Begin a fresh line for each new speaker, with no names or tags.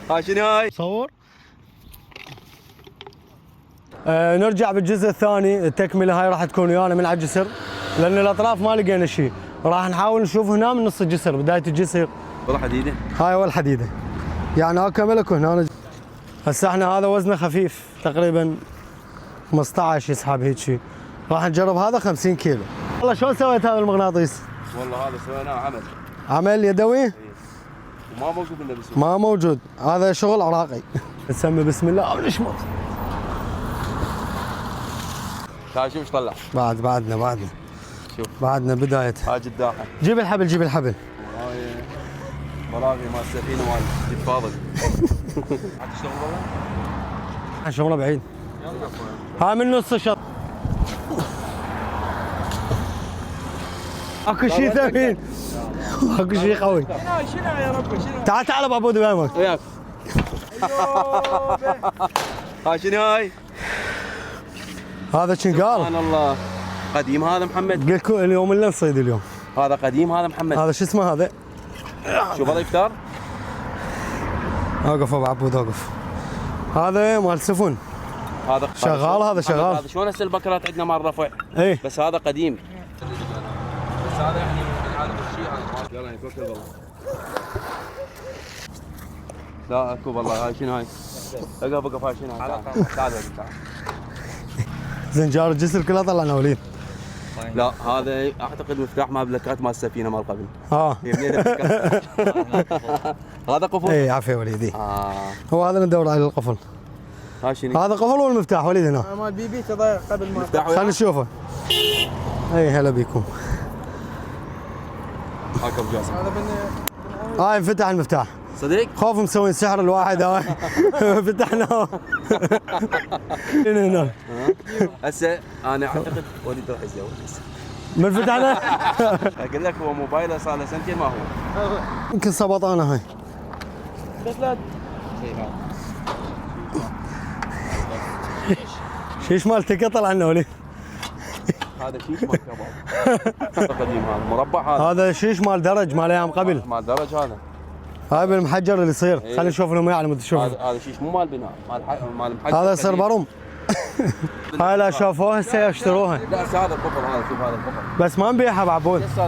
هاي شنو هاي؟
صور. نرجع بالجزء الثاني، التكمله هاي راح تكون ويانا من على الجسر، لان الاطراف ما لقينا شيء، راح نحاول نشوف هنا من نص الجسر، بدايه الجسر.
والله حديده.
هاي اول حديده، يعني هاك ملك وهنا. هسه احنا هذا وزنه خفيف تقريبا 15 يسحب هيك شيء، راح نجرب هذا 50 كيلو. والله شلون سويت هذا المغناطيس؟
والله هذا سويناه عمل.
عمل يدوي؟
إيه. وما موجود الا بالسوق.
ما موجود، هذا شغل عراقي. نسمي بسم الله ونشمط.
تعال شوف ايش طلع.
بعدنا
شوف
بعدنا بداية.
هاي جداحه.
جيب الحبل جيب الحبل.
هاي براغي مال السفينه مال جيب فاضل. عاد تشتغل والله؟
شغله بعيد. هاي من نص الشط. اكو شيء ثمين. اكو شيء قوي.
شنو يا ربي شنو؟
تعال ابو عبود وياك.
وياك. هاي شنو هاي؟
هذا شنقال.
سبحان الله. قديم هذا محمد.
قلت لكم اليوم اللي نصيد اليوم.
هذا قديم هذا محمد.
هذا شو اسمه هذا؟
شوف هذا افطار.
اوقف ابو عبود اوقف. هذا مال سفن.
هذا
شغال هذا شغال.
هذا شلون هسه البكرات عندنا مال رفع.
ايه
بس هذا قديم. بس هذا يعني هذا الشيء هذا يلا يفكر والله. لا اكو والله. هاي شنو هاي؟ اقف هاي شنو هاي؟ تعال تعال.
زنجار الجسر كلها طلعنا وليد.
لا هذا اعتقد مفتاح مال بلكات مال السفينه مال قبل.
هي
منين هذا قفل؟
اي عافيه وليدي. هو هذا ندور على القفل.
هاي شنو؟
هذا قفل ولا مفتاح وليد هنا؟
مال بيبي تضيع قبل ما
مفتاح.
خلينا نشوفه. اي هلا بيكم.
هاكم جاسم.
هذا من
هاي انفتح المفتاح.
صديق؟
خوف مسوين سحر الواحد هاي. فتحناه. هنا
هسه انا اعتقد وليد راح يتزوج.
من فتحنا؟
اقول لك هو موبايله صار له سنتين ما هو.
يمكن سبطانه هاي.
بس لا
شيش مال تكه طلع لنا وليد.
هذا شيش مال كباب. قديم هذا مربع هذا.
هذا شيش مال درج مال ايام قبل.
مال درج هذا.
هاي بالمحجر اللي يصير،
إيه.
خلينا نشوف لهم يعلم تشوف.
هذا شيش مو مال بناء مال محجر.
هذا يصير برم. هاي لا شافوها هسه يشتروها.
لا هذا القفل هذا شوف هذا القفل.
بس ما نبيعها بعبود.
لسه